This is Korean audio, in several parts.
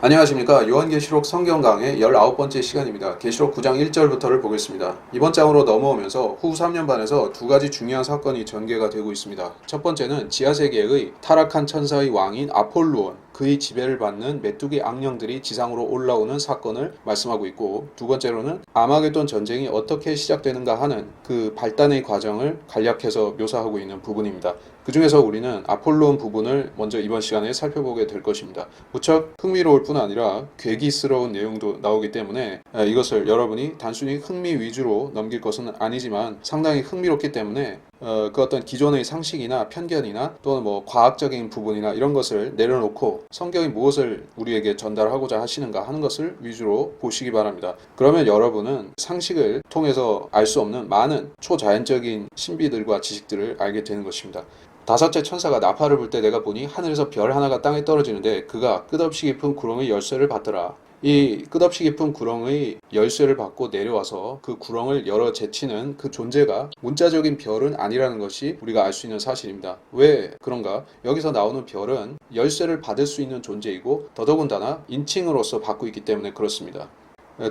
안녕하십니까. 요한계시록 성경 강의 19번째 시간입니다. 계시록 9장 1절부터를 보겠습니다. 이번 장으로 넘어오면서 후 3년반에서 두 가지 중요한 사건이 전개가 되고 있습니다. 첫 번째는 지하세계의 타락한 천사의 왕인 아폴루온, 그의 지배를 받는 메뚜기 악령들이 지상으로 올라오는 사건을 말씀하고 있고, 두 번째로는 아마게돈 전쟁이 어떻게 시작되는가 하는 그 발단의 과정을 간략해서 묘사하고 있는 부분입니다. 그 중에서 우리는 아폴로온 부분을 먼저 이번 시간에 살펴보게 될 것입니다. 무척 흥미로울 뿐 아니라 괴기스러운 내용도 나오기 때문에 이것을 여러분이 단순히 흥미 위주로 넘길 것은 아니지만 상당히 흥미롭기 때문에 그 어떤 기존의 상식이나 편견이나 또는 과학적인 부분이나 이런 것을 내려놓고 성경이 무엇을 우리에게 전달하고자 하시는가 하는 것을 위주로 보시기 바랍니다. 그러면 여러분은 상식을 통해서 알 수 없는 많은 초자연적인 신비들과 지식들을 알게 되는 것입니다. 다섯째 천사가 나팔을 불 때 내가 보니 하늘에서 별 하나가 땅에 떨어지는데 그가 끝없이 깊은 구렁의 열쇠를 받더라. 이 끝없이 깊은 구렁의 열쇠를 받고 내려와서 그 구렁을 열어 제치는 그 존재가 문자적인 별은 아니라는 것이 우리가 알 수 있는 사실입니다. 왜 그런가? 여기서 나오는 별은 열쇠를 받을 수 있는 존재이고 더더군다나 인칭으로서 받고 있기 때문에 그렇습니다.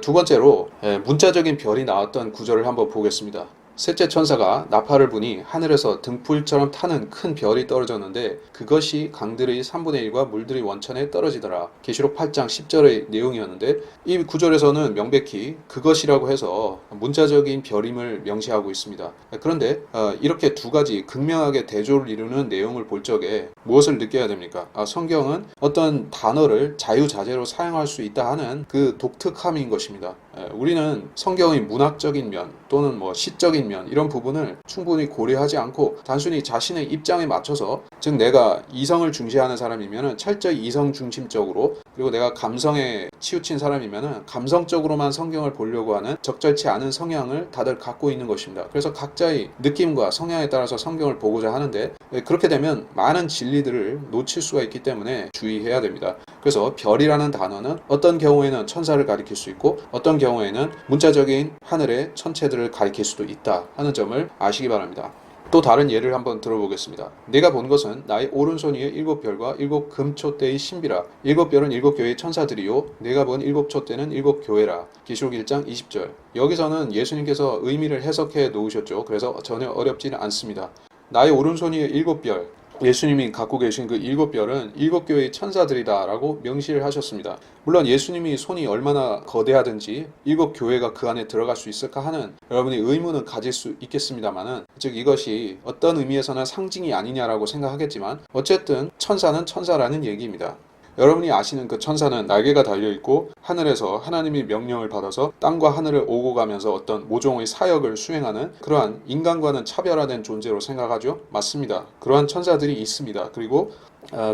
두 번째로 문자적인 별이 나왔던 구절을 한번 보겠습니다. 셋째 천사가 나팔을 부니 하늘에서 등불처럼 타는 큰 별이 떨어졌는데 그것이 강들의 3분의 1과 물들의 원천에 떨어지더라. 계시록 8장 10절의 내용이었는데 이 구절에서는 명백히 그것이라고 해서 문자적인 별임을 명시하고 있습니다. 그런데 이렇게 두 가지 극명하게 대조를 이루는 내용을 볼 적에 무엇을 느껴야 됩니까? 성경은 어떤 단어를 자유자재로 사용할 수 있다 하는 그 독특함인 것입니다. 우리는 성경의 문학적인 면 또는 시적인 면 이런 부분을 충분히 고려하지 않고 단순히 자신의 입장에 맞춰서, 즉 내가 이성을 중시하는 사람이면 철저히 이성 중심적으로, 그리고 내가 감성에 치우친 사람이면 감성적으로만 성경을 보려고 하는 적절치 않은 성향을 다들 갖고 있는 것입니다. 그래서 각자의 느낌과 성향에 따라서 성경을 보고자 하는데 그렇게 되면 많은 진리들을 놓칠 수가 있기 때문에 주의해야 됩니다. 그래서 별이라는 단어는 어떤 경우에는 천사를 가리킬 수 있고 어떤 경우에는 문자적인 하늘의 천체들을 가리킬 수도 있다 하는 점을 아시기 바랍니다. 또 다른 예를 한번 들어보겠습니다. 내가 본 것은 나의 오른손 위에 7별과 7금촛대의 신비라. 7별은 7교회의 천사들이요 내가 본 7촛대는 7교회라. 계시록 1장 20절. 여기서는 예수님께서 의미를 해석해 놓으셨죠. 그래서 전혀 어렵지는 않습니다. 나의 오른손 위에 7별, 예수님이 갖고 계신 그 7별은 7교회의 천사들이다 라고 명시를 하셨습니다. 물론 예수님이 손이 얼마나 거대하든지 7교회가 그 안에 들어갈 수 있을까 하는 여러분이 의문은 가질 수 있겠습니다만은, 즉 이것이 어떤 의미에서는 상징이 아니냐라고 생각하겠지만 어쨌든 천사는 천사라는 얘기입니다. 여러분이 아시는 그 천사는 날개가 달려있고 하늘에서 하나님의 명령을 받아서 땅과 하늘을 오고 가면서 어떤 모종의 사역을 수행하는 그러한 인간과는 차별화된 존재로 생각하죠? 맞습니다. 그러한 천사들이 있습니다. 그리고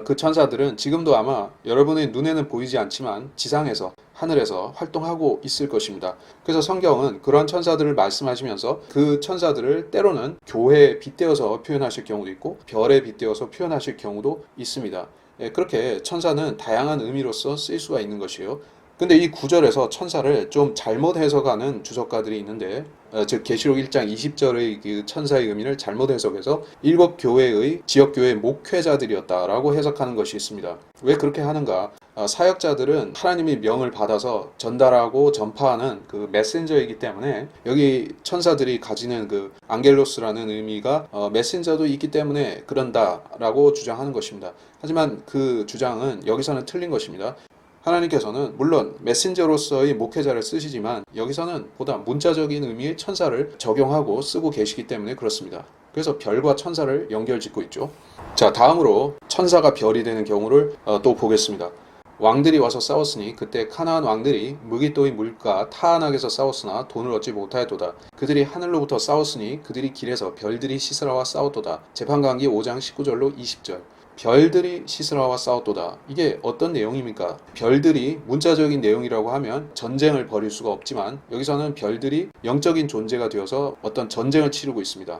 그 천사들은 지금도 아마 여러분의 눈에는 보이지 않지만 지상에서 하늘에서 활동하고 있을 것입니다. 그래서 성경은 그러한 천사들을 말씀하시면서 그 천사들을 때로는 교회에 빗대어서 표현하실 경우도 있고 별에 빗대어서 표현하실 경우도 있습니다. 그렇게 천사는 다양한 의미로서 쓰일 수가 있는 것이에요. 근데 이 구절에서 천사를 좀 잘못 해석하는 주석가들이 있는데, 즉 계시록 1장 20절의 그 천사의 의미를 잘못 해석해서 7교회의 지역교회 목회자들이었다라고 해석하는 것이 있습니다. 왜 그렇게 하는가? 사역자들은 하나님의 명을 받아서 전달하고 전파하는 그 메신저이기 때문에 여기 천사들이 가지는 그 앙겔로스라는 의미가 메신저도 있기 때문에 그런다라고 주장하는 것입니다. 하지만 그 주장은 여기서는 틀린 것입니다. 하나님께서는 물론 메신저로서의 목회자를 쓰시지만 여기서는 보다 문자적인 의미의 천사를 적용하고 쓰고 계시기 때문에 그렇습니다. 그래서 별과 천사를 연결짓고 있죠. 자, 다음으로 천사가 별이 되는 경우를 또 보겠습니다. 왕들이 와서 싸웠으니 그때 가나안 왕들이 무기또의 물과 타안악에서 싸웠으나 돈을 얻지 못하였도다. 그들이 하늘로부터 싸웠으니 그들이 길에서 별들이 시스라와 싸웠도다. 재판관기 5장 19절로 20절. 별들이 시스라와 싸웠도다. 이게 어떤 내용입니까? 별들이 문자적인 내용이라고 하면 전쟁을 벌일 수가 없지만 여기서는 별들이 영적인 존재가 되어서 어떤 전쟁을 치르고 있습니다.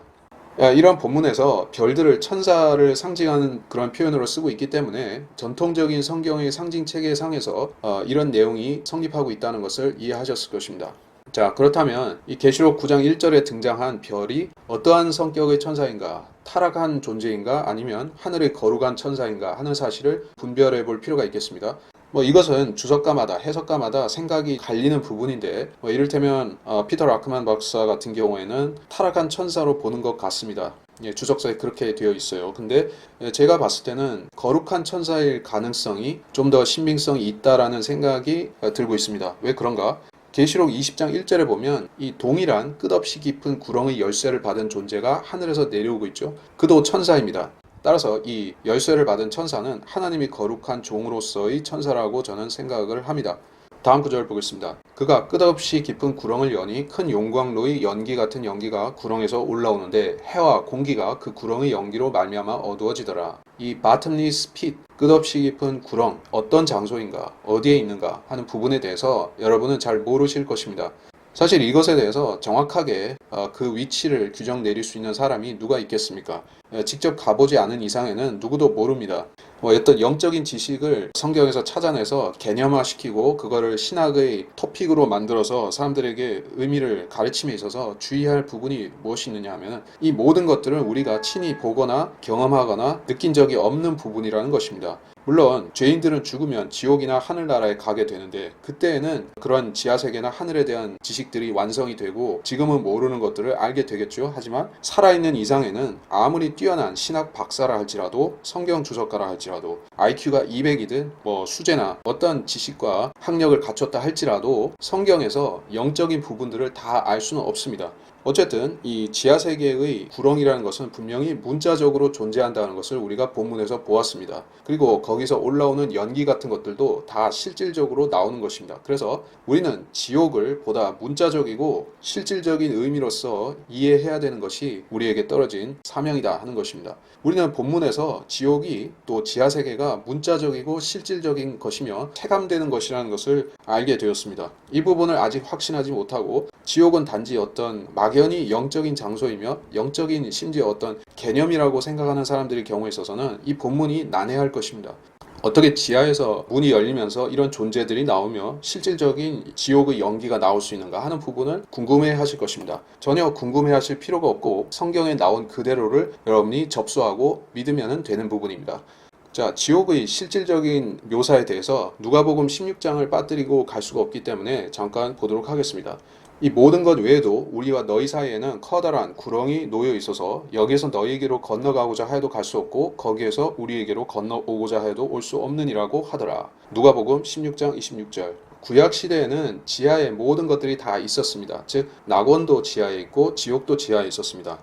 이런 본문에서 별들을 천사를 상징하는 그런 표현으로 쓰고 있기 때문에 전통적인 성경의 상징 체계상에서 이런 내용이 성립하고 있다는 것을 이해하셨을 것입니다. 자, 그렇다면 이 계시록 9장 1절에 등장한 별이 어떠한 성격의 천사인가? 타락한 존재인가? 아니면 하늘의 거룩한 천사인가? 하는 사실을 분별해 볼 필요가 있겠습니다. 이것은 주석가마다 해석가마다 생각이 갈리는 부분인데 이를테면 피터 라크만 박사 같은 경우에는 타락한 천사로 보는 것 같습니다. 예, 주석서에 그렇게 되어 있어요. 근데 제가 봤을 때는 거룩한 천사일 가능성이 좀 더 신빙성이 있다라는 생각이 들고 있습니다. 왜 그런가? 계시록 20장 1절에 보면 이 동일한 끝없이 깊은 구렁의 열쇠를 받은 존재가 하늘에서 내려오고 있죠. 그도 천사입니다. 따라서 이 열쇠를 받은 천사는 하나님이 거룩한 종으로서의 천사라고 저는 생각을 합니다. 다음 구절 보겠습니다. 그가 끝없이 깊은 구렁을 여니 큰 용광로의 연기 같은 연기가 구렁에서 올라오는데 해와 공기가 그 구렁의 연기로 말미암아 어두워지더라. 이 bottomless pit, 끝없이 깊은 구렁, 어떤 장소인가, 어디에 있는가 하는 부분에 대해서 여러분은 잘 모르실 것입니다. 사실 이것에 대해서 정확하게 그 위치를 규정 내릴 수 있는 사람이 누가 있겠습니까? 직접 가보지 않은 이상에는 누구도 모릅니다. 어떤 영적인 지식을 성경에서 찾아내서 개념화시키고 그거를 신학의 토픽으로 만들어서 사람들에게 의미를 가르침에 있어서 주의할 부분이 무엇이 있느냐 하면 이 모든 것들은 우리가 친히 보거나 경험하거나 느낀 적이 없는 부분이라는 것입니다. 물론 죄인들은 죽으면 지옥이나 하늘나라에 가게 되는데 그때에는 그런 지하세계나 하늘에 대한 지식들이 완성이 되고 지금은 모르는 것들을 알게 되겠죠. 하지만 살아있는 이상에는 아무리 뛰어난 신학 박사라 할지라도 성경 주석가라 할지라도 IQ가 200이든 수제나 어떤 지식과 학력을 갖췄다 할지라도 성경에서 영적인 부분들을 다 알 수는 없습니다. 어쨌든 이 지하세계의 구렁이라는 것은 분명히 문자적으로 존재한다는 것을 우리가 본문에서 보았습니다. 그리고 거기서 올라오는 연기 같은 것들도 다 실질적으로 나오는 것입니다. 그래서 우리는 지옥을 보다 문자적이고 실질적인 의미로서 이해해야 되는 것이 우리에게 떨어진 사명이다 하는 것입니다. 우리는 본문에서 지옥이 또 지하세계가 문자적이고 실질적인 것이며 체감되는 것이라는 것을 알게 되었습니다. 이 부분을 아직 확신하지 못하고 지옥은 단지 어떤 막연히 영적인 장소이며 영적인 심지어 어떤 개념이라고 생각하는 사람들의 경우에 있어서는 이 본문이 난해할 것입니다. 어떻게 지하에서 문이 열리면서 이런 존재들이 나오며 실질적인 지옥의 연기가 나올 수 있는가 하는 부분을 궁금해 하실 것입니다. 전혀 궁금해 하실 필요가 없고 성경에 나온 그대로를 여러분이 접수하고 믿으면 되는 부분입니다. 자, 지옥의 실질적인 묘사에 대해서 누가복음 16장을 빠뜨리고 갈 수가 없기 때문에 잠깐 보도록 하겠습니다. 이 모든 것 외에도 우리와 너희 사이에는 커다란 구렁이 놓여 있어서 여기에서 너희에게로 건너가고자 해도 갈 수 없고 거기에서 우리에게로 건너오고자 해도 올 수 없느니라고 하더라. 누가복음 16장 26절. 구약 시대에는 지하에 모든 것들이 다 있었습니다. 즉 낙원도 지하에 있고 지옥도 지하에 있었습니다.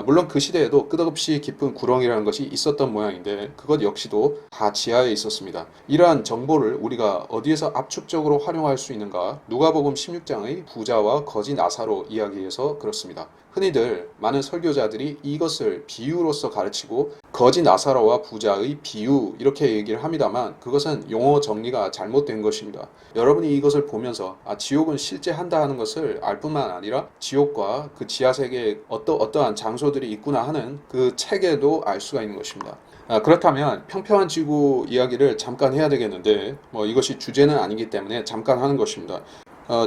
물론 그 시대에도 끝없이 깊은 구렁이라는 것이 있었던 모양인데 그것 역시도 다 지하에 있었습니다. 이러한 정보를 우리가 어디에서 압축적으로 활용할 수 있는가? 누가복음 16장의 부자와 거지 나사로 이야기에서 그렇습니다. 흔히들 많은 설교자들이 이것을 비유로서 가르치고 거지 나사로와 부자의 비유 이렇게 얘기를 합니다만 그것은 용어 정리가 잘못된 것입니다. 여러분이 이것을 보면서 지옥은 실제 한다 하는 것을 알 뿐만 아니라 지옥과 그 지하세계에 어떠한 장소들이 있구나 하는 그 체계도 알 수가 있는 것입니다. 그렇다면 평평한 지구 이야기를 잠깐 해야 되겠는데 이것이 주제는 아니기 때문에 잠깐 하는 것입니다.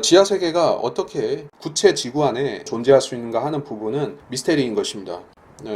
지하세계가 어떻게 구체 지구 안에 존재할 수 있는가 하는 부분은 미스테리인 것입니다.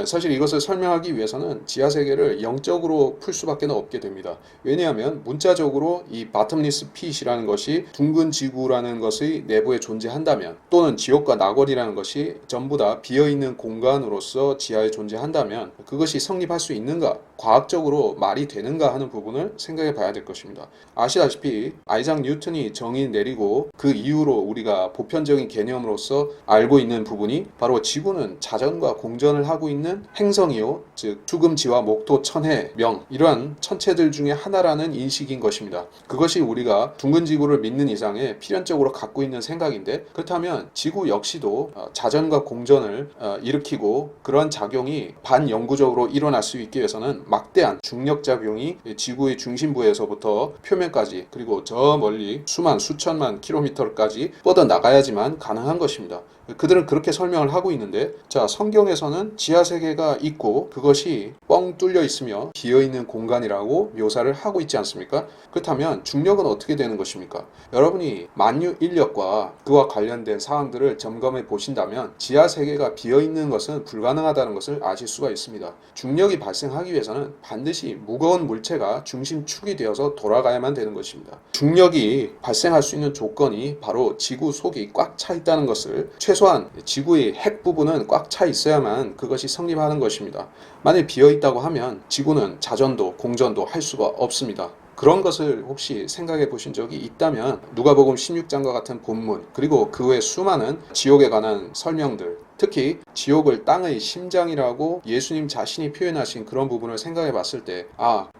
사실 이것을 설명하기 위해서는 지하세계를 영적으로 풀 수밖에 없게 됩니다. 왜냐하면 문자적으로 이 bottomless pit이라는 것이 둥근 지구라는 것의 내부에 존재한다면 또는 지옥과 낙원이라는 것이 전부 다 비어있는 공간으로서 지하에 존재한다면 그것이 성립할 수 있는가? 과학적으로 말이 되는가 하는 부분을 생각해 봐야 될 것입니다. 아시다시피 아이작 뉴턴이 정의 내리고 그 이후로 우리가 보편적인 개념으로서 알고 있는 부분이 바로 지구는 자전과 공전을 하고 있는 행성이요, 즉 수금지와 목토, 천해, 명 이러한 천체들 중에 하나라는 인식인 것입니다. 그것이 우리가 둥근 지구를 믿는 이상에 필연적으로 갖고 있는 생각인데 그렇다면 지구 역시도 자전과 공전을 일으키고 그런 작용이 반영구적으로 일어날 수 있기 위해서는 막대한 중력작용이 지구의 중심부에서부터 표면까지 그리고 저 멀리 수천만 킬로미터까지 뻗어나가야지만 가능한 것입니다. 그들은 그렇게 설명을 하고 있는데, 자, 성경에서는 지하세계가 있고 그것이 뻥 뚫려 있으며 비어있는 공간이라고 묘사를 하고 있지 않습니까? 그렇다면 중력은 어떻게 되는 것입니까? 여러분이 만유 인력과 그와 관련된 사항들을 점검해 보신다면 지하세계가 비어있는 것은 불가능하다는 것을 아실 수가 있습니다. 중력이 발생하기 위해서는 반드시 무거운 물체가 중심축이 되어서 돌아가야만 되는 것입니다. 중력이 발생할 수 있는 조건이 바로 지구 속이 꽉 차 있다는 것을, 최소한 지구의 핵 부분은 꽉 차 있어야만 그것이 성립하는 것입니다. 만일 비어 있다고 하면 지구는 자전도, 공전도 할 수가 없습니다. 그런 것을 혹시 생각해 보신 적이 있다면 누가복음 16장과 같은 본문, 그리고 그 외 수많은 지옥에 관한 설명들, 특히 지옥을 땅의 심장이라고 예수님 자신이 표현하신 그런 부분을 생각해 봤을 때,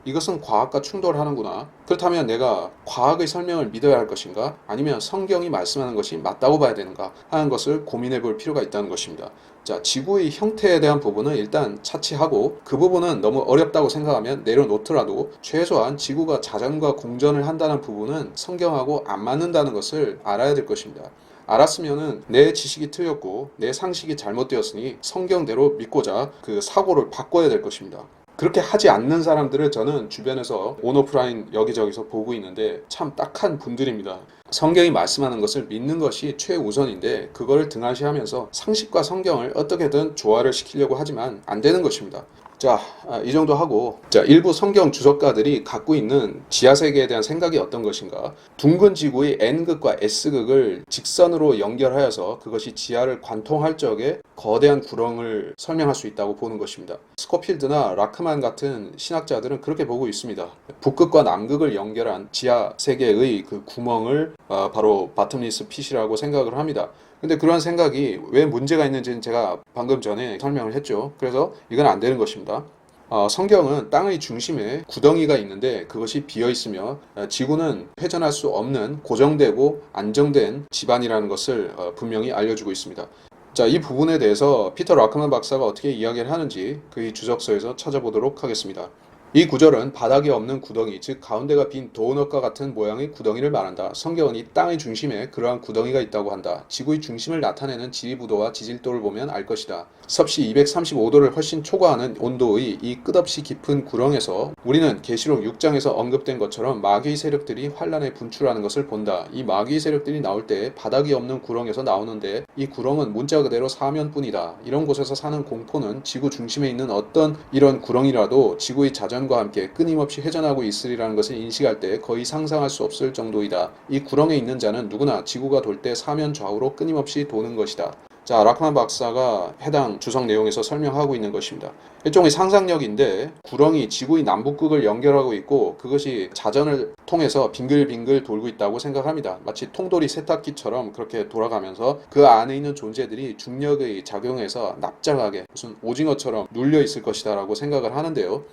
이것은 과학과 충돌하는구나. 그렇다면 내가 과학의 설명을 믿어야 할 것인가? 아니면 성경이 말씀하는 것이 맞다고 봐야 되는가? 하는 것을 고민해 볼 필요가 있다는 것입니다. 자, 지구의 형태에 대한 부분은 일단 차치하고, 그 부분은 너무 어렵다고 생각하면 내려놓더라도 최소한 지구가 자전과 공전을 한다는 부분은 성경하고 안 맞는다는 것을 알아야 될 것입니다. 알았으면은 내 지식이 틀렸고 내 상식이 잘못되었으니 성경대로 믿고자 그 사고를 바꿔야 될 것입니다. 그렇게 하지 않는 사람들을 저는 주변에서 온오프라인 여기저기서 보고 있는데 참 딱한 분들입니다. 성경이 말씀하는 것을 믿는 것이 최우선인데 그걸 등한시하면서 상식과 성경을 어떻게든 조화를 시키려고 하지만 안 되는 것입니다. 자, 이 정도 하고, 자, 일부 성경 주석가들이 갖고 있는 지하세계에 대한 생각이 어떤 것인가? 둥근 지구의 N극과 S극을 직선으로 연결하여서 그것이 지하를 관통할 적에 거대한 구렁을 설명할 수 있다고 보는 것입니다. 스코필드나 라크만 같은 신학자들은 그렇게 보고 있습니다. 북극과 남극을 연결한 지하세계의 그 구멍을 바로 바텀리스 핏이라고 생각을 합니다. 근데 그러한 생각이 왜 문제가 있는지는 제가 방금 전에 설명을 했죠. 그래서 이건 안 되는 것입니다. 성경은 땅의 중심에 구덩이가 있는데 그것이 비어 있으며 지구는 회전할 수 없는 고정되고 안정된 집안이라는 것을 분명히 알려주고 있습니다. 자, 이 부분에 대해서 피터 라크만 박사가 어떻게 이야기를 하는지 그의 주석서에서 찾아보도록 하겠습니다. 이 구절은 바닥이 없는 구덩이, 즉 가운데가 빈 도넛과 같은 모양의 구덩이를 말한다. 성경은 이 땅의 중심에 그러한 구덩이가 있다고 한다. 지구의 중심을 나타내는 지리부도와 지질도를 보면 알 것이다. 섭씨 235도를 훨씬 초과하는 온도의 이 끝없이 깊은 구렁에서 우리는 계시록 6장에서 언급된 것처럼 마귀의 세력들이 환란에 분출하는 것을 본다. 이 마귀의 세력들이 나올 때 바닥이 없는 구렁에서 나오는데 이 구렁은 문자 그대로 사면뿐이다. 이런 곳에서 사는 공포는 지구 중심에 있는 어떤 이런 구렁이라도 지구의 자전과 함께 끊임없이 회전하고 있으리라는 것을 인식할 때 거의 상상할 수 없을 정도이다. 이 구렁에 있는 자는 누구나 지구가 돌 때 사면 좌우로 끊임없이 도는 것이다. 자, 라크만 박사가 해당 주석 내용에서 설명하고 있는 것입니다. 일종의 상상력인데 구렁이 지구의 남북극을 연결하고 있고 그것이 자전을 통해서 빙글빙글 돌고 있다고 생각합니다. 마치 통돌이 세탁기처럼 그렇게 돌아가면서 그 안에 있는 존재들이 중력의 작용에서 납작하게 무슨 오징어처럼 눌려 있을 것이다 라고 생각을 하는데요.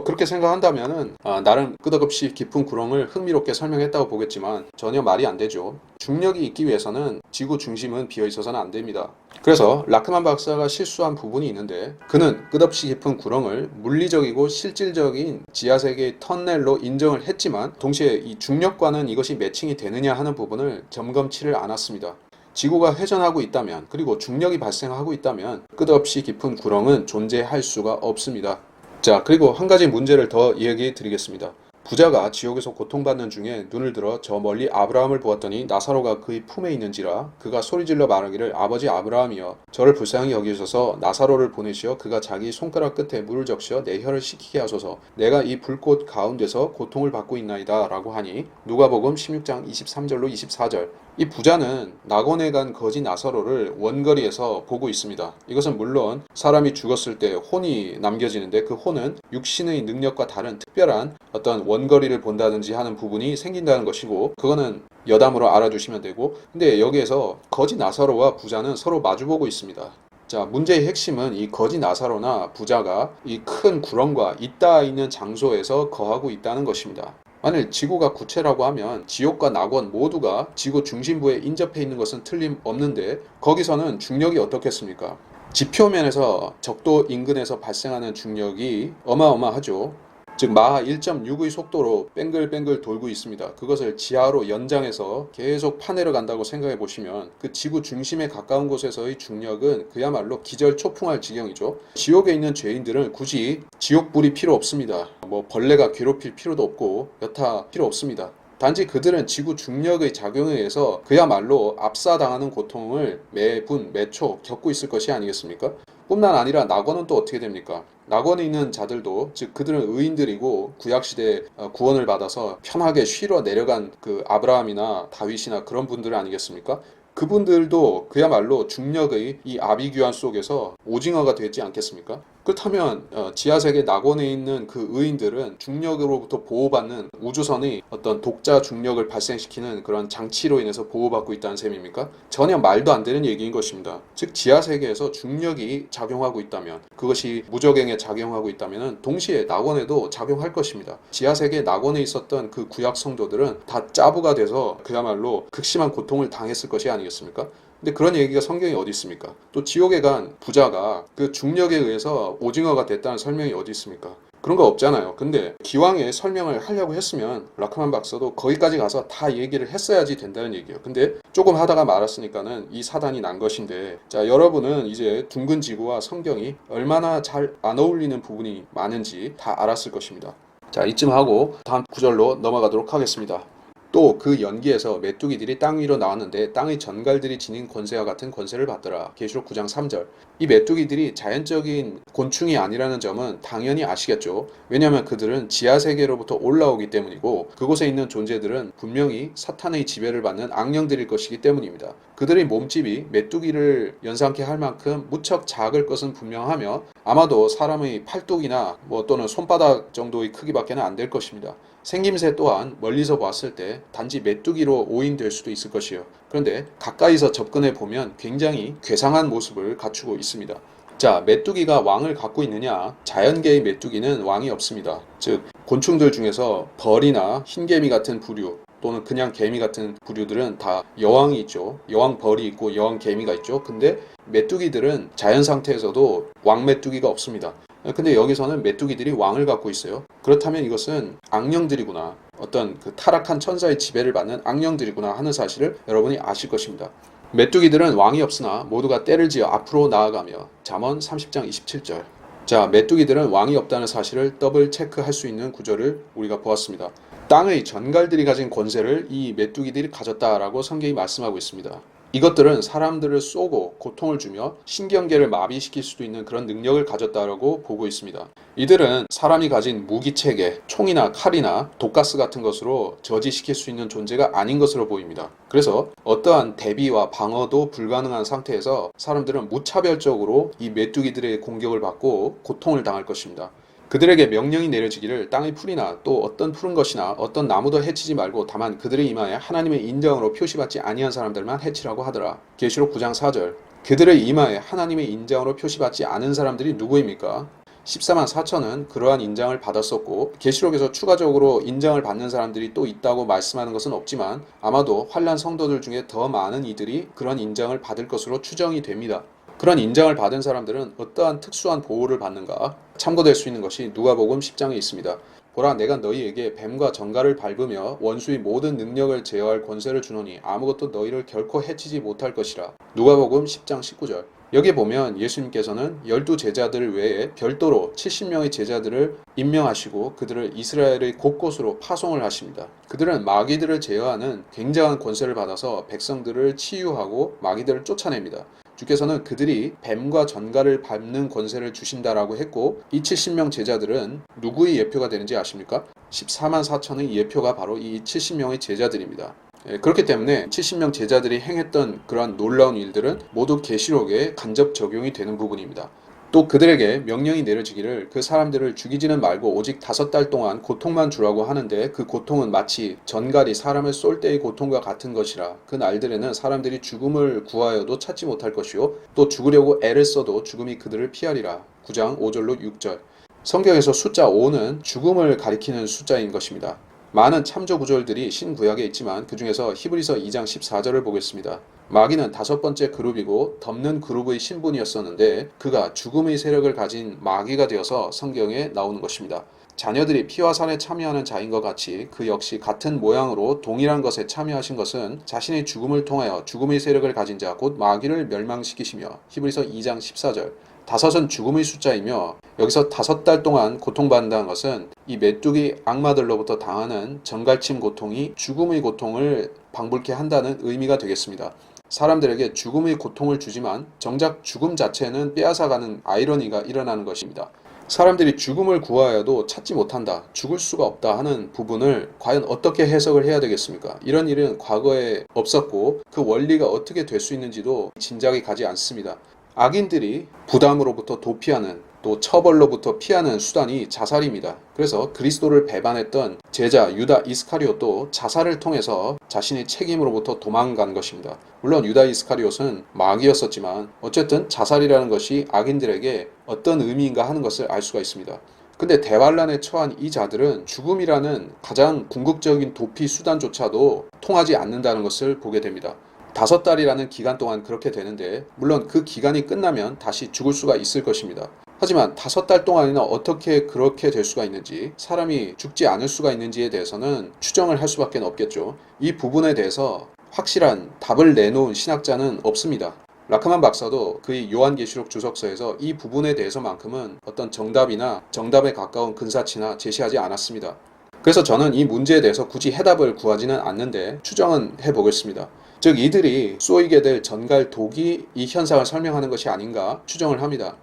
그렇게 생각한다면은 나름 끄덕없이 깊은 구렁을 흥미롭게 설명했다고 보겠지만 전혀 말이 안 되죠. 중력이 있기 위해서는 지구 중심은 비어 있어서는 안 됩니다. 그래서 라크만 박사가 실수한 부분이 있는데 그는 끝없이 깊은 구렁을 물리적이고 실질적인 지하세계의 터널로 인정을 했지만 동시에 이 중력과는 이것이 매칭이 되느냐 하는 부분을 점검치를 않았습니다. 지구가 회전하고 있다면, 그리고 중력이 발생하고 있다면 끝없이 깊은 구렁은 존재할 수가 없습니다. 자, 그리고 한 가지 문제를 더 이야기해 드리겠습니다. 부자가 지옥에서 고통받는 중에 눈을 들어 저 멀리 아브라함을 보았더니 나사로가 그의 품에 있는지라 그가 소리질러 말하기를 아버지 아브라함이여 저를 불쌍히 여기셔서 나사로를 보내시어 그가 자기 손가락 끝에 물을 적셔 내 혀를 식히게 하소서 내가 이 불꽃 가운데서 고통을 받고 있나이다 라고 하니 누가복음 16장 23절로 24절. 이 부자는 낙원에 간 거지 나사로를 원거리에서 보고 있습니다. 이것은 물론 사람이 죽었을 때 혼이 남겨지는데 그 혼은 육신의 능력과 다른 특별한 어떤 원거리를 본다든지 하는 부분이 생긴다는 것이고 그거는 여담으로 알아두시면 되고, 근데 여기에서 거지 나사로와 부자는 서로 마주보고 있습니다. 자, 문제의 핵심은 이 거지 나사로나 부자가 이 큰 구렁과 있다 있는 장소에서 거하고 있다는 것입니다. 만일 지구가 구체라고 하면 지옥과 낙원 모두가 지구 중심부에 인접해 있는 것은 틀림없는데 거기서는 중력이 어떻겠습니까? 지표면에서 적도 인근에서 발생하는 중력이 어마어마하죠. 즉 마하 1.6의 속도로 뱅글뱅글 돌고 있습니다. 그것을 지하로 연장해서 계속 파내려 간다고 생각해 보시면 그 지구 중심에 가까운 곳에서의 중력은 그야말로 기절초풍할 지경이죠. 지옥에 있는 죄인들은 굳이 지옥불이 필요 없습니다. 뭐 벌레가 괴롭힐 필요도 없고 여타 필요 없습니다. 단지 그들은 지구 중력의 작용에 의해서 그야말로 압사당하는 고통을 매분 매초 겪고 있을 것이 아니겠습니까? 뿐만 아니라 낙원은 또 어떻게 됩니까? 낙원에 있는 자들도, 즉 그들은 의인들이고 구약시대에 구원을 받아서 편하게 쉬러 내려간 그 아브라함이나 다윗이나 그런 분들 아니겠습니까? 그분들도 그야말로 중력의 이 아비규환 속에서 오징어가 되지 않겠습니까? 그렇다면 지하세계 낙원에 있는 그 의인들은 중력으로부터 보호받는 우주선의 어떤 독자 중력을 발생시키는 그런 장치로 인해서 보호받고 있다는 셈입니까? 전혀 말도 안 되는 얘기인 것입니다. 즉 지하세계에서 중력이 작용하고 있다면, 그것이 무적행에 작용하고 있다면 동시에 낙원에도 작용할 것입니다. 지하세계 낙원에 있었던 그 구약 성도들은 다 짜부가 돼서 그야말로 극심한 고통을 당했을 것이 아니겠습니까? 근데 그런 얘기가 성경에 어디 있습니까? 또 지옥에 간 부자가 그 중력에 의해서 오징어가 됐다는 설명이 어디 있습니까? 그런 거 없잖아요. 근데 기왕에 설명을 하려고 했으면 라크만 박사도 거기까지 가서 다 얘기를 했어야지 된다는 얘기예요. 근데 조금 하다가 말았으니까는 이 사단이 난 것인데, 자, 여러분은 이제 둥근 지구와 성경이 얼마나 잘 안 어울리는 부분이 많은지 다 알았을 것입니다. 자, 이쯤 하고 다음 구절로 넘어가도록 하겠습니다. 또 그 연기에서 메뚜기들이 땅 위로 나왔는데 땅의 전갈들이 지닌 권세와 같은 권세를 받더라. 계시록 9장 3절. 이 메뚜기들이 자연적인 곤충이 아니라는 점은 당연히 아시겠죠. 왜냐하면 그들은 지하세계로부터 올라오기 때문이고 그곳에 있는 존재들은 분명히 사탄의 지배를 받는 악령들일 것이기 때문입니다. 그들의 몸집이 메뚜기를 연상케 할 만큼 무척 작을 것은 분명하며 아마도 사람의 팔뚝이나 또는 손바닥 정도의 크기밖에는 안 될 것입니다. 생김새 또한 멀리서 봤을 때 단지 메뚜기로 오인될 수도 있을 것이요. 그런데 가까이서 접근해 보면 굉장히 괴상한 모습을 갖추고 있습니다. 자, 메뚜기가 왕을 갖고 있느냐? 자연계의 메뚜기는 왕이 없습니다. 즉, 곤충들 중에서 벌이나 흰개미 같은 부류 또는 그냥 개미 같은 부류들은 다 여왕이 있죠. 여왕 벌이 있고 여왕 개미가 있죠. 근데 메뚜기들은 자연 상태에서도 왕 메뚜기가 없습니다. 근데 여기서는 메뚜기들이 왕을 갖고 있어요. 그렇다면 이것은 악령들이구나, 어떤 그 타락한 천사의 지배를 받는 악령들이구나 하는 사실을 여러분이 아실 것입니다. 메뚜기들은 왕이 없으나 모두가 때를 지어 앞으로 나아가며. 잠언 30장 27절. 자, 메뚜기들은 왕이 없다는 사실을 더블 체크할 수 있는 구절을 우리가 보았습니다. 땅의 전갈들이 가진 권세를 이 메뚜기들이 가졌다라고 성경이 말씀하고 있습니다. 이것들은 사람들을 쏘고 고통을 주며 신경계를 마비시킬 수도 있는 그런 능력을 가졌다라고 보고 있습니다. 이들은 사람이 가진 무기체계, 총이나 칼이나 독가스 같은 것으로 저지시킬 수 있는 존재가 아닌 것으로 보입니다. 그래서 어떠한 대비와 방어도 불가능한 상태에서 사람들은 무차별적으로 이 메뚜기들의 공격을 받고 고통을 당할 것입니다. 그들에게 명령이 내려지기를 땅의 풀이나 또 어떤 푸른 것이나 어떤 나무도 해치지 말고 다만 그들의 이마에 하나님의 인정으로 표시받지 아니한 사람들만 해치라고 하더라. 계시록 9장 4절. 그들의 이마에 하나님의 인정으로 표시받지 않은 사람들이 누구입니까? 14만 4천은 그러한 인장을 받았었고 계시록에서 추가적으로 인장을 받는 사람들이 또 있다고 말씀하는 것은 없지만 아마도 환난 성도들 중에 더 많은 이들이 그런 인장을 받을 것으로 추정이 됩니다. 그런 인정을 받은 사람들은 어떠한 특수한 보호를 받는가? 참고될 수 있는 것이 누가복음 10장에 있습니다. 보라, 내가 너희에게 뱀과 정갈을 밟으며 원수의 모든 능력을 제어할 권세를 주노니 아무것도 너희를 결코 해치지 못할 것이라. 누가복음 10장 19절. 여기 보면 예수님께서는 12제자들 외에 별도로 70명의 제자들을 임명하시고 그들을 이스라엘의 곳곳으로 파송을 하십니다. 그들은 마귀들을 제어하는 굉장한 권세를 받아서 백성들을 치유하고 마귀들을 쫓아냅니다. 주께서는 그들이 뱀과 전갈을 밟는 권세를 주신다라고 했고 이 70명 제자들은 누구의 예표가 되는지 아십니까? 14만 4천의 예표가 바로 이 70명의 제자들입니다. 그렇기 때문에 70명 제자들이 행했던 그러한 놀라운 일들은 모두 계시록에 간접 적용이 되는 부분입니다. 또 그들에게 명령이 내려지기를 그 사람들을 죽이지는 말고 오직 5달 동안 고통만 주라고 하는데 그 고통은 마치 전갈이 사람을 쏠 때의 고통과 같은 것이라. 그 날들에는 사람들이 죽음을 구하여도 찾지 못할 것이요 또 죽으려고 애를 써도 죽음이 그들을 피하리라. 9장 5절로 6절. 성경에서 숫자 5는 죽음을 가리키는 숫자인 것입니다. 많은 참조 구절들이 신구약에 있지만 그 중에서 히브리서 2장 14절을 보겠습니다. 마귀는 5번째 그룹이고 덮는 그룹의 신분이었었는데 그가 죽음의 세력을 가진 마귀가 되어서 성경에 나오는 것입니다. 자녀들이 피와 살에 참여하는 자인 것 같이 그 역시 같은 모양으로 동일한 것에 참여하신 것은 자신의 죽음을 통하여 죽음의 세력을 가진 자 곧 마귀를 멸망시키시며 히브리서 2장 14절. 다섯은 죽음의 숫자이며 여기서 5달 동안 고통받는다는 것은 이 메뚜기 악마들로부터 당하는 전갈침 고통이 죽음의 고통을 방불케 한다는 의미가 되겠습니다. 사람들에게 죽음의 고통을 주지만 정작 죽음 자체는 빼앗아가는 아이러니가 일어나는 것입니다. 사람들이 죽음을 구하여도 찾지 못한다, 죽을 수가 없다 하는 부분을 과연 어떻게 해석을 해야 되겠습니까? 이런 일은 과거에 없었고 그 원리가 어떻게 될 수 있는지도 짐작이 가지 않습니다. 악인들이 부담으로부터 도피하는 또 처벌로부터 피하는 수단이 자살입니다. 그래서 그리스도를 배반했던 제자 유다 이스카리옷도 자살을 통해서 자신의 책임으로부터 도망간 것입니다. 물론 유다 이스카리옷은 마귀였었지만 어쨌든 자살이라는 것이 악인들에게 어떤 의미인가 하는 것을 알 수가 있습니다. 근데 대환란에 처한 이 자들은 죽음이라는 가장 궁극적인 도피 수단조차도 통하지 않는다는 것을 보게 됩니다. 5달이라는 기간 동안 그렇게 되는데 물론 그 기간이 끝나면 다시 죽을 수가 있을 것입니다. 하지만 5달 동안이나 어떻게 그렇게 될 수가 있는지, 사람이 죽지 않을 수가 있는지에 대해서는 추정을 할 수밖에 없겠죠. 이 부분에 대해서 확실한 답을 내놓은 신학자는 없습니다. 라크만 박사도 그의 요한계시록 주석서에서 이 부분에 대해서만큼은 어떤 정답이나 정답에 가까운 근사치나 제시하지 않았습니다. 그래서 저는 이 문제에 대해서 굳이 해답을 구하지는 않는데 추정은 해보겠습니다. 즉 이들이 쏘이게 될 전갈 독이 이 현상을 설명하는 것이 아닌가 추정을 합니다.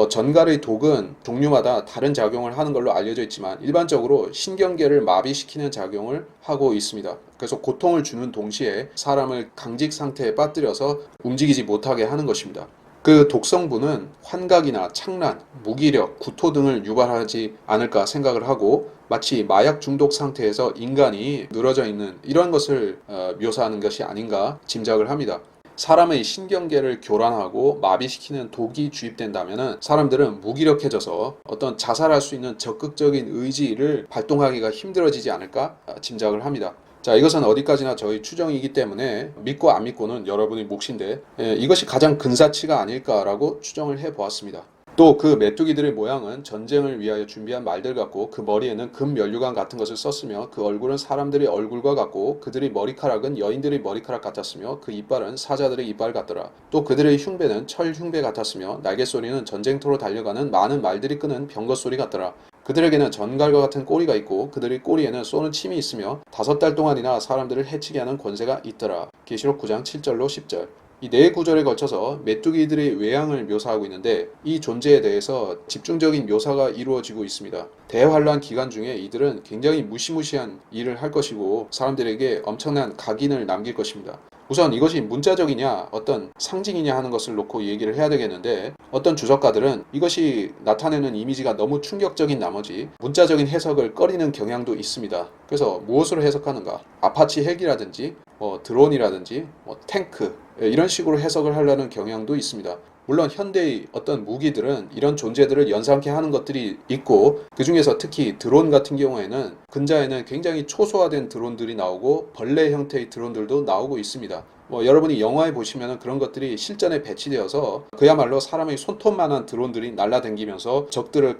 전갈의 독은 종류마다 다른 작용을 하는 걸로 알려져 있지만 일반적으로 신경계를 마비시키는 작용을 하고 있습니다. 그래서 고통을 주는 동시에 사람을 강직 상태에 빠뜨려서 움직이지 못하게 하는 것입니다. 그 독성분은 환각이나 착란, 무기력, 구토 등을 유발하지 않을까 생각을 하고 마치 마약 중독 상태에서 인간이 늘어져 있는 이런 것을 묘사하는 것이 아닌가 짐작을 합니다. 사람의 신경계를 교란하고 마비시키는 독이 주입된다면 사람들은 무기력해져서 어떤 자살할 수 있는 적극적인 의지를 발동하기가 힘들어지지 않을까 짐작을 합니다. 자, 이것은 어디까지나 저희 추정이기 때문에 믿고 안 믿고는 여러분의 몫인데 이것이 가장 근사치가 아닐까라고 추정을 해보았습니다. 또 그 메뚜기들의 모양은 전쟁을 위하여 준비한 말들 같고 그 머리에는 금 면류관 같은 것을 썼으며 그 얼굴은 사람들의 얼굴과 같고 그들의 머리카락은 여인들의 머리카락 같았으며 그 이빨은 사자들의 이빨 같더라. 또 그들의 흉배는 철 흉배 같았으며 날갯소리는 전쟁터로 달려가는 많은 말들이 끄는 병거소리 같더라. 그들에게는 전갈과 같은 꼬리가 있고 그들의 꼬리에는 쏘는 침이 있으며 5달 동안이나 사람들을 해치게 하는 권세가 있더라. 계시록 9장 7절로 10절. 이 네 구절에 걸쳐서 메뚜기들의 외양을 묘사하고 있는데 이 존재에 대해서 집중적인 묘사가 이루어지고 있습니다. 대환란 기간 중에 이들은 굉장히 무시무시한 일을 할 것이고 사람들에게 엄청난 각인을 남길 것입니다. 우선 이것이 문자적이냐 어떤 상징이냐 하는 것을 놓고 얘기를 해야 되겠는데 어떤 주석가들은 이것이 나타내는 이미지가 너무 충격적인 나머지 문자적인 해석을 꺼리는 경향도 있습니다. 그래서 무엇으로 해석하는가? 아파치 헬기라든지 드론이라든지 탱크 이런 식으로 해석을 하려는 경향도 있습니다. 물론 현대의 어떤 무기들은 이런 존재들을 연상케 하는 것들이 있고 그 중에서 특히 드론 같은 경우에는 근자에는 굉장히 초소화된 드론들이 나오고 벌레 형태의 드론들도 나오고 있습니다. 여러분이 영화에 보시면 그런 것들이 실전에 배치되어서 그야말로 사람의 손톱만한 드론들이 날아다니면서 적들을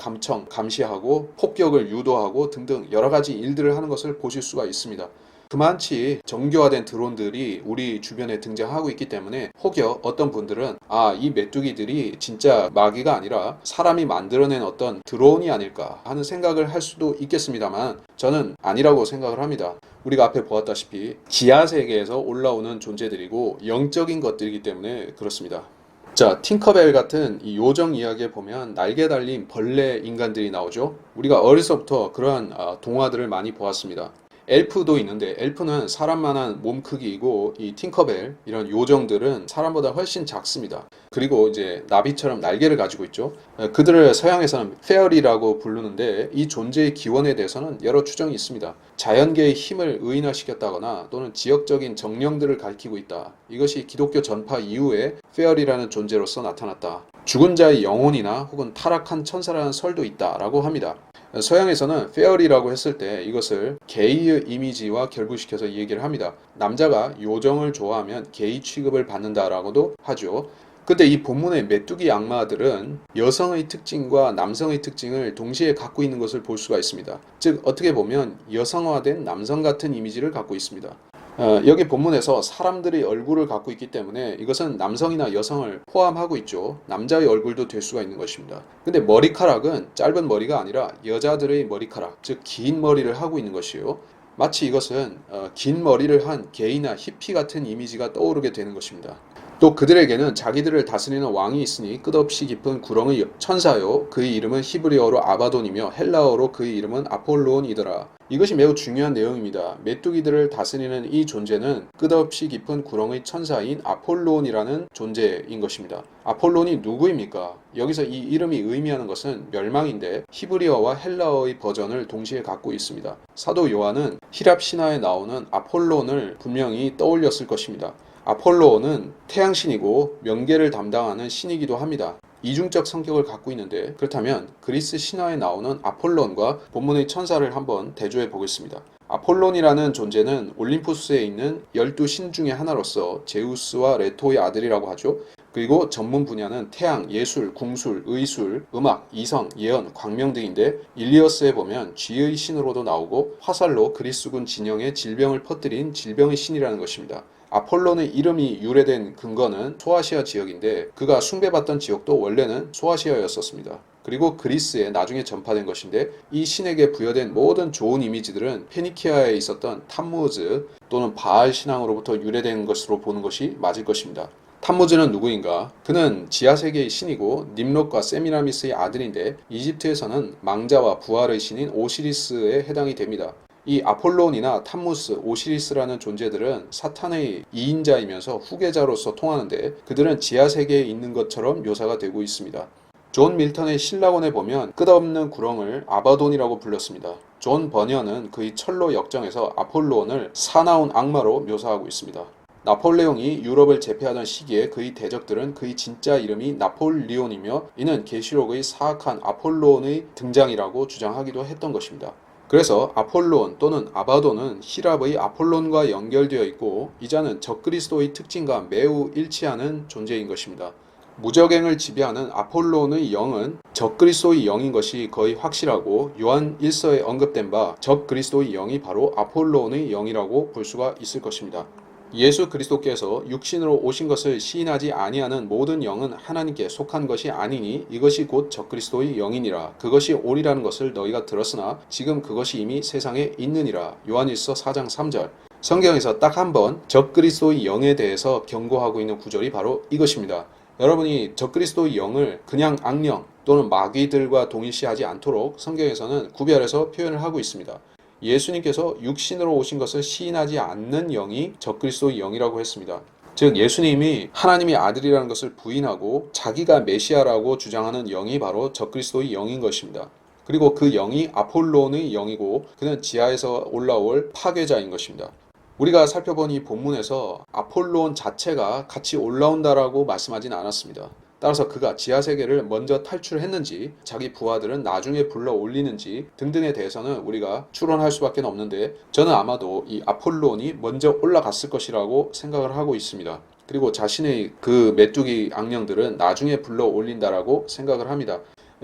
감시하고 폭격을 유도하고 등등 여러 가지 일들을 하는 것을 보실 수가 있습니다. 그만치 정교화된 드론들이 우리 주변에 등장하고 있기 때문에 혹여 어떤 분들은 이 메뚜기들이 진짜 마귀가 아니라 사람이 만들어낸 어떤 드론이 아닐까 하는 생각을 할 수도 있겠습니다만 저는 아니라고 생각을 합니다. 우리가 앞에 보았다시피 지하세계에서 올라오는 존재들이고 영적인 것들이기 때문에 그렇습니다. 자, 팅커벨 같은 이 요정 이야기에 보면 날개 달린 벌레 인간들이 나오죠. 우리가 어려서부터 그러한 동화들을 많이 보았습니다. 엘프도 있는데 엘프는 사람만한 몸 크기이고 이 팅커벨 이런 요정들은 사람보다 훨씬 작습니다. 그리고 이제 나비처럼 날개를 가지고 있죠. 그들을 서양에서는 페어리라고 부르는데 이 존재의 기원에 대해서는 여러 추정이 있습니다. 자연계의 힘을 의인화시켰다거나 또는 지역적인 정령들을 가리키고 있다. 이것이 기독교 전파 이후에 페어리라는 존재로서 나타났다. 죽은 자의 영혼이나 혹은 타락한 천사라는 설도 있다라고 합니다. 서양에서는 페어리라고 했을 때 이것을 게이의 이미지와 결부시켜서 얘기를 합니다. 남자가 요정을 좋아하면 게이 취급을 받는다라고도 하죠. 근데 이 본문의 메뚜기 악마들은 여성의 특징과 남성의 특징을 동시에 갖고 있는 것을 볼 수가 있습니다. 즉 어떻게 보면 여성화된 남성 같은 이미지를 갖고 있습니다. 여기 본문에서 사람들의 얼굴을 갖고 있기 때문에 이것은 남성이나 여성을 포함하고 있죠. 남자의 얼굴도 될 수가 있는 것입니다. 근데 머리카락은 짧은 머리가 아니라 여자들의 머리카락, 즉 긴 머리를 하고 있는 것이요. 마치 이것은 긴 머리를 한 게이나 히피 같은 이미지가 떠오르게 되는 것입니다. 또 그들에게는 자기들을 다스리는 왕이 있으니 끝없이 깊은 구렁의 천사요, 그의 이름은 히브리어로 아바돈이며 헬라어로 그의 이름은 아폴로온이더라. 이것이 매우 중요한 내용입니다. 메뚜기들을 다스리는 이 존재는 끝없이 깊은 구렁의 천사인 아폴론이라는 존재인 것입니다. 아폴론이 누구입니까? 여기서 이 이름이 의미하는 것은 멸망인데 히브리어와 헬라어의 버전을 동시에 갖고 있습니다. 사도 요한은 히랍 신화에 나오는 아폴론을 분명히 떠올렸을 것입니다. 아폴로는 태양신이고 명계를 담당하는 신이기도 합니다. 이중적 성격을 갖고 있는데, 그렇다면 그리스 신화에 나오는 아폴론과 본문의 천사를 한번 대조해 보겠습니다. 아폴론이라는 존재는 올림푸스에 있는 12신 중의 하나로서 제우스와 레토의 아들이라고 하죠. 그리고 전문 분야는 태양, 예술, 궁술, 의술, 음악, 이성, 예언, 광명 등인데, 일리어스에 보면 쥐의 신으로도 나오고 화살로 그리스군 진영에 질병을 퍼뜨린 질병의 신이라는 것입니다. 아폴론의 이름이 유래된 근거는 소아시아 지역인데, 그가 숭배받던 지역도 원래는 소아시아였었습니다. 그리고 그리스에 나중에 전파된 것인데, 이 신에게 부여된 모든 좋은 이미지들은 페니키아에 있었던 탐무즈 또는 바알 신앙으로부터 유래된 것으로 보는 것이 맞을 것입니다. 탐무즈는 누구인가? 그는 지하세계의 신이고 님롯과 세미라미스의 아들인데, 이집트에서는 망자와 부활의 신인 오시리스에 해당이 됩니다. 이 아폴론이나 탐무스, 오시리스라는 존재들은 사탄의 이인자이면서 후계자로서 통하는데, 그들은 지하세계에 있는 것처럼 묘사가 되고 있습니다. 존 밀턴의 신라곤에 보면 끝없는 구렁을 아바돈이라고 불렀습니다. 존 버니언은 그의 철로 역정에서 아폴론을 사나운 악마로 묘사하고 있습니다. 나폴레옹이 유럽을 제패하던 시기에 그의 대적들은 그의 진짜 이름이 나폴리온이며, 이는 계시록의 사악한 아폴론의 등장이라고 주장하기도 했던 것입니다. 그래서 아폴론 또는 아바돈은 히랍의 아폴론과 연결되어 있고, 이 자는 적그리스도의 특징과 매우 일치하는 존재인 것입니다. 무적행을 지배하는 아폴론의 영은 적그리스도의 영인 것이 거의 확실하고, 요한 1서에 언급된 바 적그리스도의 영이 바로 아폴론의 영이라고 볼 수가 있을 것입니다. 예수 그리스도께서 육신으로 오신 것을 시인하지 아니하는 모든 영은 하나님께 속한 것이 아니니 이것이 곧 적그리스도의 영이니라. 그것이 오리라는 것을 너희가 들었으나 지금 그것이 이미 세상에 있느니라. 요한일서 4장 3절. 성경에서 딱 한 번 적그리스도의 영에 대해서 경고하고 있는 구절이 바로 이것입니다. 여러분이 적그리스도의 영을 그냥 악령 또는 마귀들과 동일시하지 않도록 성경에서는 구별해서 표현을 하고 있습니다. 예수님께서 육신으로 오신 것을 시인하지 않는 영이 적그리스도의 영이라고 했습니다. 즉 예수님이 하나님의 아들이라는 것을 부인하고 자기가 메시아라고 주장하는 영이 바로 적그리스도의 영인 것입니다. 그리고 그 영이 아폴론의 영이고, 그는 지하에서 올라올 파괴자인 것입니다. 우리가 살펴본 이 본문에서 아폴론 자체가 같이 올라온다라고 말씀하진 않았습니다. 따라서 그가 지하세계를 먼저 탈출했는지, 자기 부하들은 나중에 불러 올리는지 등등에 대해서는 우리가 추론할 수밖에 없는데, 저는 아마도 이 아폴론이 먼저 올라갔을 것이라고 생각을 하고 있습니다. 그리고 자신의 그 메뚜기 악령들은 나중에 불러 올린다라고 생각을 합니다.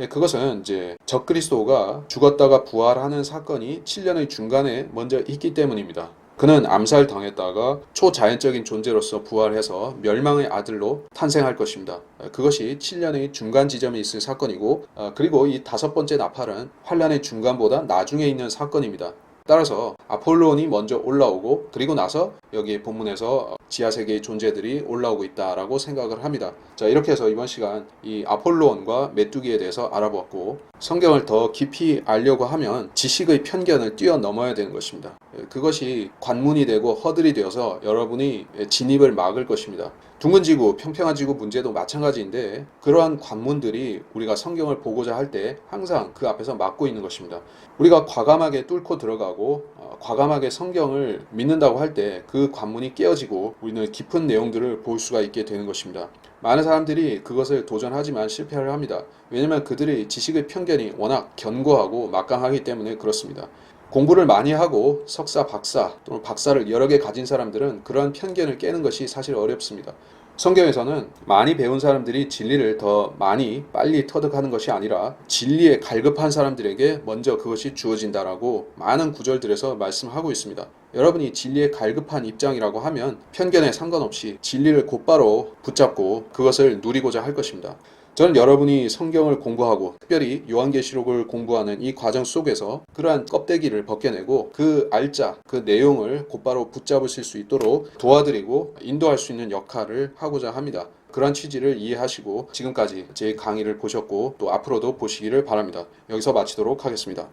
그것은 이제 적그리스도가 죽었다가 부활하는 사건이 7년의 중간에 먼저 있기 때문입니다. 그는 암살당했다가 초자연적인 존재로서 부활해서 멸망의 아들로 탄생할 것입니다. 그것이 7년의 중간 지점에 있을 사건이고, 그리고 이 5번째 나팔은 환란의 중간보다 나중에 있는 사건입니다. 따라서 아폴론이 먼저 올라오고, 그리고 나서 여기 본문에서 지하세계의 존재들이 올라오고 있다라고 생각을 합니다. 자, 이렇게 해서 이번 시간 이 아폴론과 메뚜기에 대해서 알아보았고, 성경을 더 깊이 알려고 하면 지식의 편견을 뛰어넘어야 되는 것입니다. 그것이 관문이 되고 허들이 되어서 여러분이 진입을 막을 것입니다. 둥근 지구, 평평한 지구 문제도 마찬가지인데, 그러한 관문들이 우리가 성경을 보고자 할 때 항상 그 앞에서 막고 있는 것입니다. 우리가 과감하게 뚫고 들어가고 과감하게 성경을 믿는다고 할 때 그 관문이 깨어지고 우리는 깊은 내용들을 볼 수가 있게 되는 것입니다. 많은 사람들이 그것을 도전하지만 실패를 합니다. 왜냐하면 그들의 지식의 편견이 워낙 견고하고 막강하기 때문에 그렇습니다. 공부를 많이 하고 석사, 박사 또는 박사를 여러 개 가진 사람들은 그러한 편견을 깨는 것이 사실 어렵습니다. 성경에서는 많이 배운 사람들이 진리를 더 많이 빨리 터득하는 것이 아니라 진리에 갈급한 사람들에게 먼저 그것이 주어진다라고 많은 구절들에서 말씀하고 있습니다. 여러분이 진리에 갈급한 입장이라고 하면 편견에 상관없이 진리를 곧바로 붙잡고 그것을 누리고자 할 것입니다. 저는 여러분이 성경을 공부하고 특별히 요한계시록을 공부하는 이 과정 속에서 그러한 껍데기를 벗겨내고 그 알짜, 그 내용을 곧바로 붙잡으실 수 있도록 도와드리고 인도할 수 있는 역할을 하고자 합니다. 그러한 취지를 이해하시고 지금까지 제 강의를 보셨고 또 앞으로도 보시기를 바랍니다. 여기서 마치도록 하겠습니다.